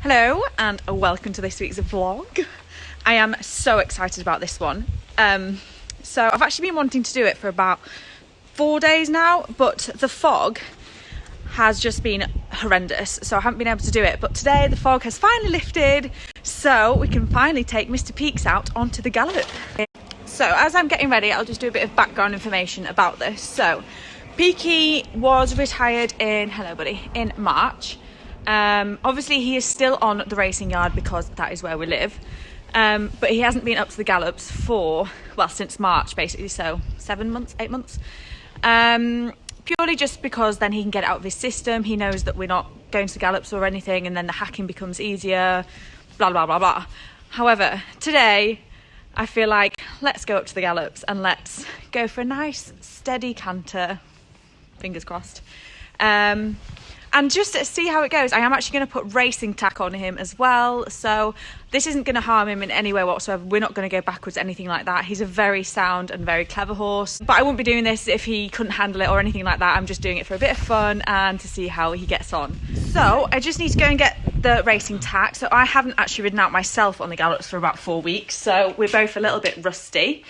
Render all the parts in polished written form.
Hello and welcome to this week's vlog. I am so excited about this one. So I've actually been wanting to do it for about 4 days now, but the fog has just been horrendous, so I haven't been able to do it. But today the fog has finally lifted, so we can finally take Mr. Peaks out onto the gallop. So as I'm getting ready, I'll just do a bit of background information about this. So Peaky was retired in March. Obviously he is still on the racing yard because that is where we live, but he hasn't been up to the gallops for, well, since March basically, so 8 months, purely just because then he can get it out of his system. He knows that we're not going to the gallops or anything, and then the hacking becomes easier, blah blah blah blah. However, today I feel like let's go up to the gallops and let's go for a nice steady canter, fingers crossed, and just to see how it goes. I am actually going to put racing tack on him as well, so this isn't going to harm him in any way whatsoever. We're not going to go backwards, anything like that. He's a very sound and very clever horse, but I wouldn't be doing this if he couldn't handle it or anything like that. I'm just doing it for a bit of fun and to see how he gets on. So I just need to go and get the racing tack. So I haven't actually ridden out myself on the gallops for about 4 weeks, so we're both a little bit rusty.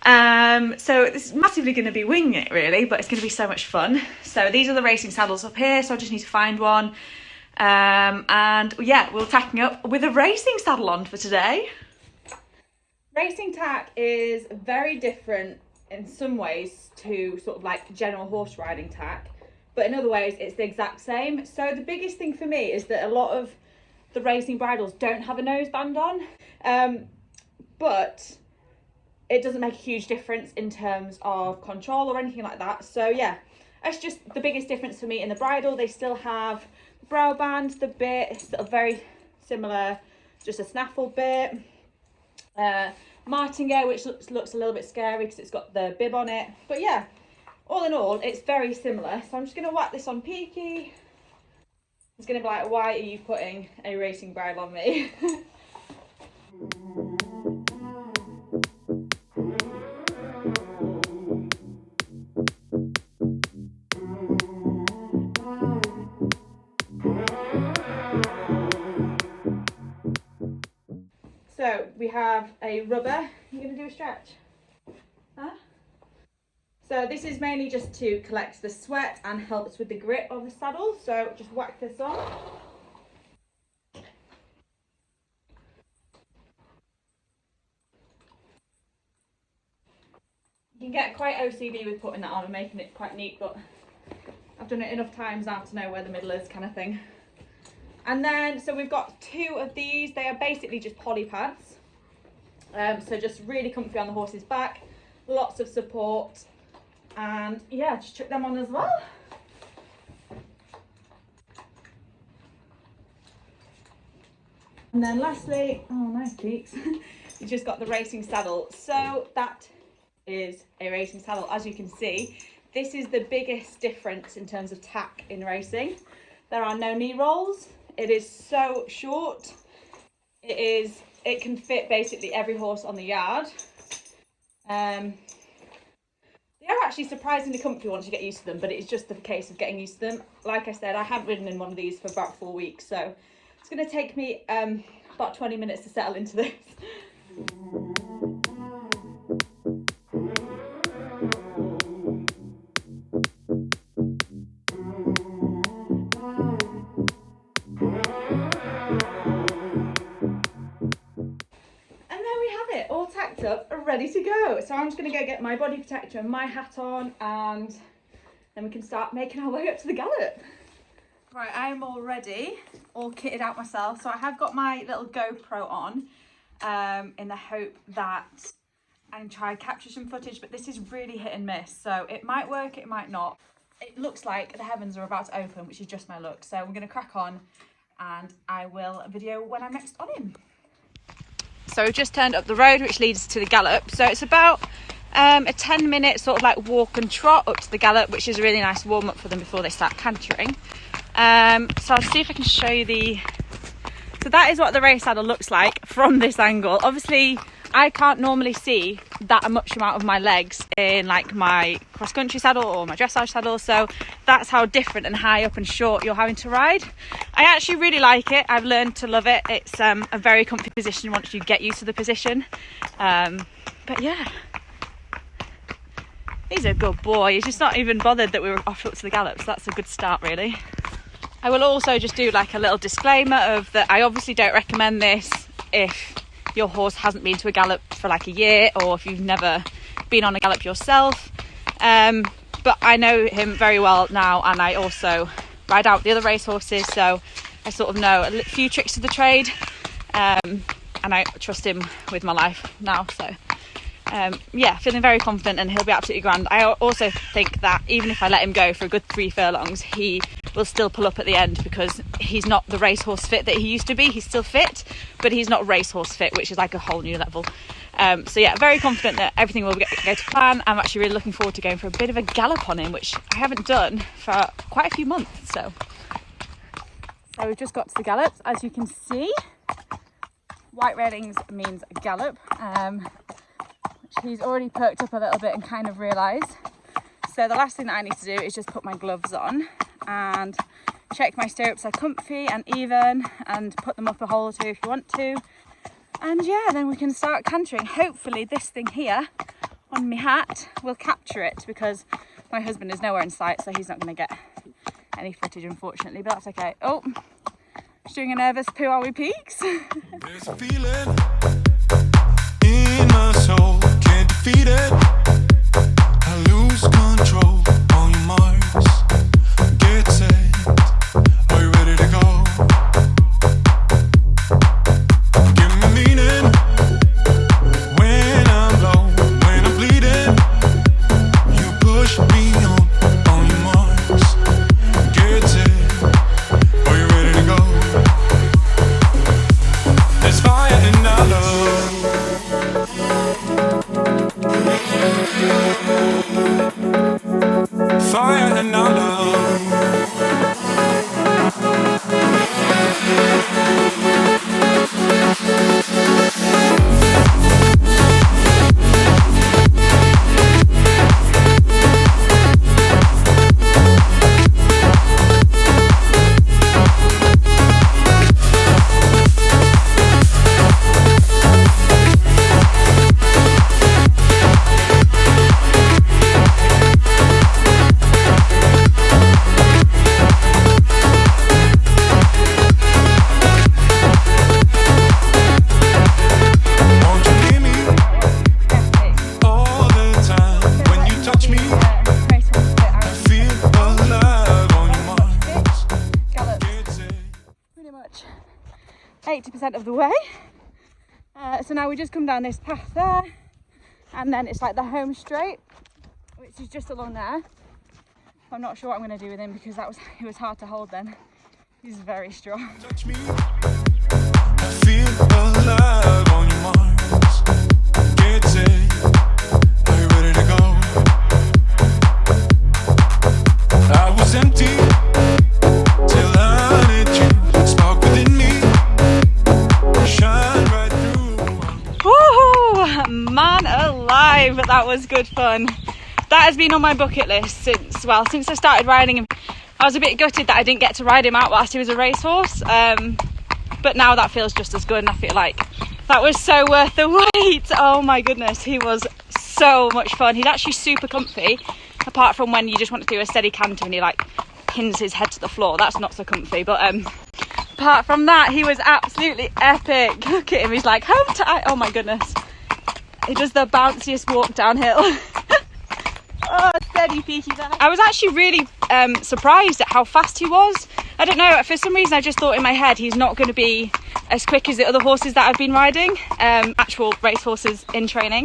So this is massively going to be winging it really, but it's going to be so much fun. So these are the racing saddles up here, so I just need to find one. And yeah, we're tacking up with a racing saddle on for today. Racing tack is very different in some ways to sort of like general horse riding tack, but in other ways it's the exact same. So the biggest thing for me is that a lot of the racing bridles don't have a noseband on, but it doesn't make a huge difference in terms of control or anything like that. So yeah, that's just the biggest difference for me in the bridle. They still have the brow band, the bit, it's sort of very similar, just a snaffle bit. Martingale, which looks a little bit scary because it's got the bib on it. But yeah, all in all, it's very similar. So I'm just going to whack this on Peaky. He's going to be like, why are you putting a racing bridle on me? So we have a rubber. You're going to do a stretch? Huh? So this is mainly just to collect the sweat and helps with the grip of the saddle. So just whack this on. You can get quite OCD with putting that on and making it quite neat, but I've done it enough times now to know where the middle is, kind of thing. And then, so we've got 2 of these. They are basically just poly pads. So just really comfy on the horse's back, lots of support, and yeah, just chuck them on as well. And then lastly, oh nice Peaks, you just got the racing saddle. So that is a racing saddle. As you can see, this is the biggest difference in terms of tack in racing. There are no knee rolls. It is so short. It can fit basically every horse on the yard. They are actually surprisingly comfy once you get used to them, but it's just the case of getting used to them. Like I said, I haven't ridden in one of these for about 4 weeks, so it's going to take me about 20 minutes to settle into this. Up, ready to go. So I'm just going to go get my body protector and my hat on, and then we can start making our way up to the gallop. Right, I am all ready, all kitted out myself. So I have got my little GoPro on in the hope that I can try and capture some footage, but this is really hit and miss, so it might work, it might not. It looks like the heavens are about to open, which is just my luck. So we're going to crack on and I will video when I'm next on him. So we've just turned up the road which leads to the gallop. So it's about a 10-minute sort of like walk and trot up to the gallop, which is a really nice warm up for them before they start cantering. So I'll see if I can show you so that is what the race saddle looks like from this angle. Obviously I can't normally see that much amount of my legs in like my cross-country saddle or my dressage saddle, so that's how different and high up and short you're having to ride. I actually really like it. I've learned to love it. It's a very comfy position once you get used to the position. But yeah, he's a good boy. He's just not even bothered that we were off up to the gallops. That's a good start, really. I will also just do like a little disclaimer of that I obviously don't recommend this if your horse hasn't been to a gallop for like a year, or if you've never been on a gallop yourself. But I know him very well now, and I also ride out the other race horses, so I sort of know a few tricks of the trade, and I trust him with my life now. So yeah, feeling very confident, and he'll be absolutely grand. I also think that even if I let him go for a good 3 furlongs, he will still pull up at the end, because he's not the racehorse fit that he used to be. He's still fit, but he's not racehorse fit, which is like a whole new level. So yeah, very confident that everything will go to plan. I'm actually really looking forward to going for a bit of a gallop on him, which I haven't done for quite a few months. So we've just got to the gallops, as you can see. White railings means gallop, which he's already perked up a little bit and kind of realised. So the last thing that I need to do is just put my gloves on and check my stirrups are comfy and even, and put them up a hole or two if you want to. And yeah, then we can start cantering. Hopefully this thing here on my hat will capture it, because my husband is nowhere in sight, so he's not going to get any footage, unfortunately, but that's okay. Oh, just doing a nervous poo are we peaks. There's a feeling in my soul, can't defeat it. I lose control on your marks. Get set, are you ready to go? Give me meaning when I'm low, when I'm bleeding. You push me on your marks. Get set, are you ready to go? There's fire in our love. Fire in our love. Pretty much 80% of the way. So now we just come down this path there, and then it's like the home straight, which is just along there. I'm not sure what I'm going to do with him, because it was hard to hold then. He's very strong. Touch me, I feel alive on your marks. Get set, are you ready to go? I was empty till I let you spark within me, shine right through. Woohoo! Man alive, that was good fun. That has been on my bucket list since I started riding him. I was a bit gutted that I didn't get to ride him out whilst he was a racehorse, but now that feels just as good, and I feel like that was so worth the wait. Oh my goodness, he was so much fun. He's actually super comfy, apart from when you just want to do a steady canter and he like pins his head to the floor. That's not so comfy, but apart from that, he was absolutely epic. Look at him, he's like home tight. Oh my goodness, he does the bounciest walk downhill. Oh, steady Peaky there. I was actually really surprised at how fast he was. I don't know, for some reason I just thought in my head he's not going to be as quick as the other horses that I've been riding, actual race horses in training.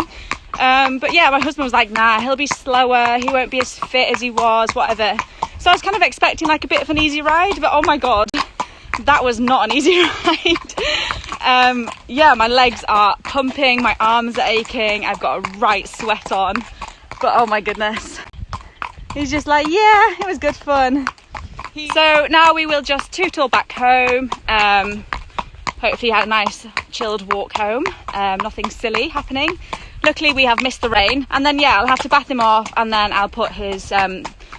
But yeah, my husband was like, nah, he'll be slower, he won't be as fit as he was, whatever. So I was kind of expecting like a bit of an easy ride, but oh my god, that was not an easy ride. Yeah, my legs are pumping, my arms are aching, I've got a right sweat on. But oh my goodness, he's just like, yeah, it was good fun. So now we will just tootle back home. hopefully had a nice chilled walk home. Nothing silly happening. Luckily we have missed the rain, and then yeah, I'll have to bath him off, and then I'll put his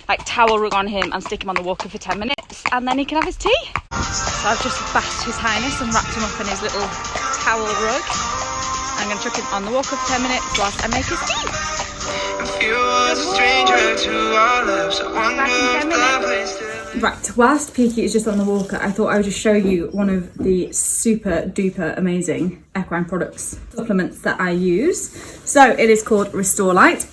like towel rug on him and stick him on the walker for 10 minutes, and then he can have his tea. So I've just bathed His Highness and wrapped him up in his little towel rug. I'm going to chuck him on the walker for 10 minutes whilst I make his tea. Right, whilst Peaky is just on the walker, I thought I would just show you one of the super duper amazing Equine Products supplements that I use. So it is called Restore-Lyte,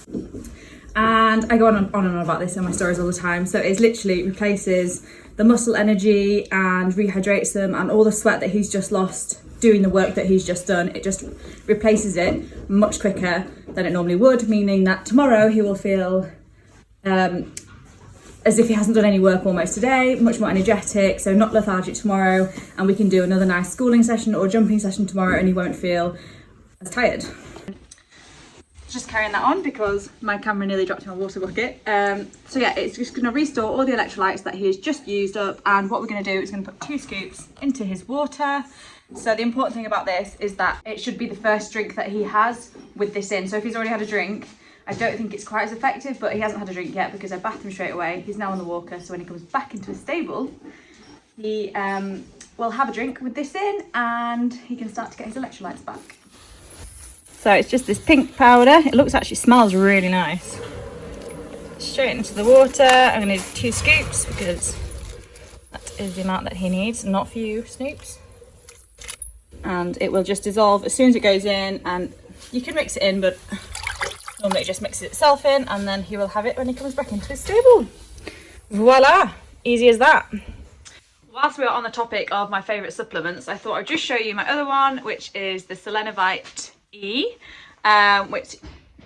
and I go on and on about this in my stories all the time. So it literally replaces the muscle energy and rehydrates them, and all the sweat that he's just lost doing the work that he's just done. It just replaces it much quicker than it normally would, meaning that tomorrow he will feel as if he hasn't done any work almost today, much more energetic, so not lethargic tomorrow, and we can do another nice schooling session or jumping session tomorrow and he won't feel as tired. Just carrying that on because my camera nearly dropped in my water bucket. So yeah, it's just going to restore all the electrolytes that he has just used up, and what we're going to do is going to put 2 scoops into his water. So the important thing about this is that it should be the first drink that he has with this in. So if he's already had a drink, I don't think it's quite as effective, but he hasn't had a drink yet because I bathed him straight away. He's now on the walker, so when he comes back into his stable, he will have a drink with this in, and he can start to get his electrolytes back. So it's just this pink powder. It actually smells really nice. Straight into the water. I'm going to do 2 scoops because that is the amount that he needs, not for you, Snoops. And it will just dissolve as soon as it goes in, and you can mix it in, but normally it just mixes itself in, and then he will have it when he comes back into his stable. Voila! Easy as that. Whilst we are on the topic of my favourite supplements, I thought I'd just show you my other one, which is the Selenavite E, which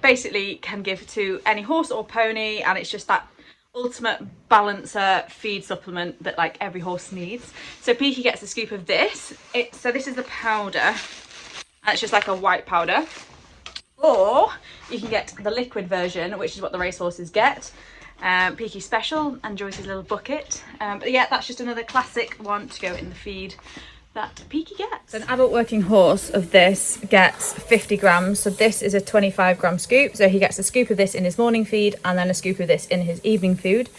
basically can give to any horse or pony, and it's just that ultimate balancer feed supplement that like every horse needs. So Peaky gets a scoop of this. So this is the powder, and it's just like a white powder, or you can get the liquid version, which is what the racehorses get. Peaky special, enjoys his little bucket, but yeah, that's just another classic one to go in the feed that Peaky gets. An adult working horse of this gets 50 grams, so this is a 25 gram scoop, so he gets a scoop of this in his morning feed and then a scoop of this in his evening food,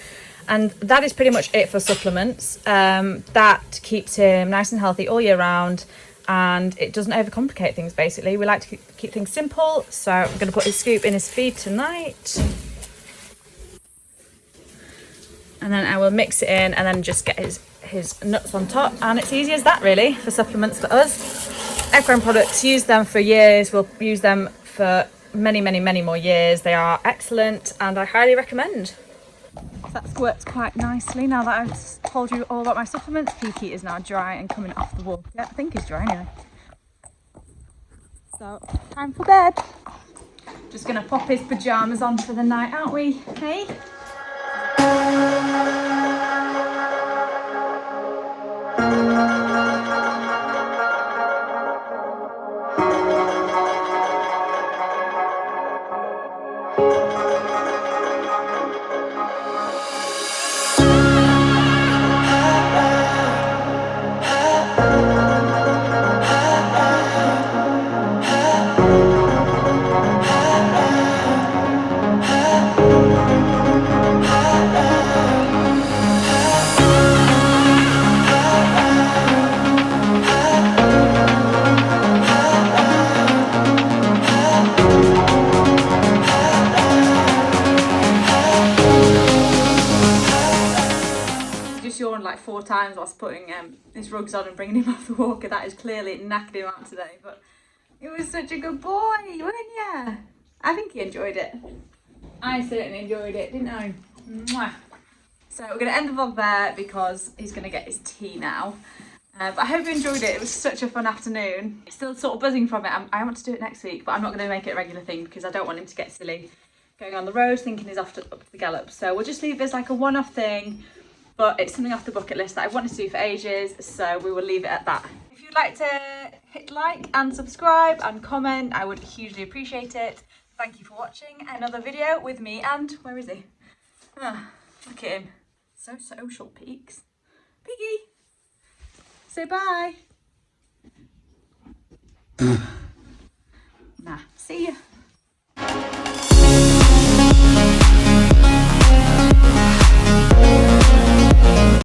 and that is pretty much it for supplements. That keeps him nice and healthy all year round, and it doesn't overcomplicate things. Basically, we like to keep things simple, so I'm going to put his scoop in his feed tonight, and then I will mix it in and then just get his nuts on top, and it's easy as that really for supplements for us. Equine Products, use them for years, we'll use them for many more years. They are excellent and I highly recommend. That's worked quite nicely now that I've told you all about my supplements. Peaky is now dry and coming off the walker. I think he's dry anyway. So time for bed. Just gonna pop his pyjamas on for the night, aren't we? Hey? Like 4 times whilst putting his rugs on and bringing him off the walker. That is clearly knackered him out today, but he was such a good boy, weren't you? I think he enjoyed it. I certainly enjoyed it, didn't I? Mwah. So we're going to end the vlog there because he's going to get his tea now. But I hope you enjoyed it. It was such a fun afternoon. Still sort of buzzing from it. I want to do it next week, but I'm not going to make it a regular thing because I don't want him to get silly going on the road thinking he's up to the gallop. So we'll just leave this like a one-off thing. But it's something off the bucket list that I've wanted to do for ages, so we will leave it at that. If you'd like to hit like and subscribe and comment, I would hugely appreciate it. Thank you for watching another video with me and, where is he? Oh, look at him. So social, Peaks. Peaky! Say bye. Nah, see ya.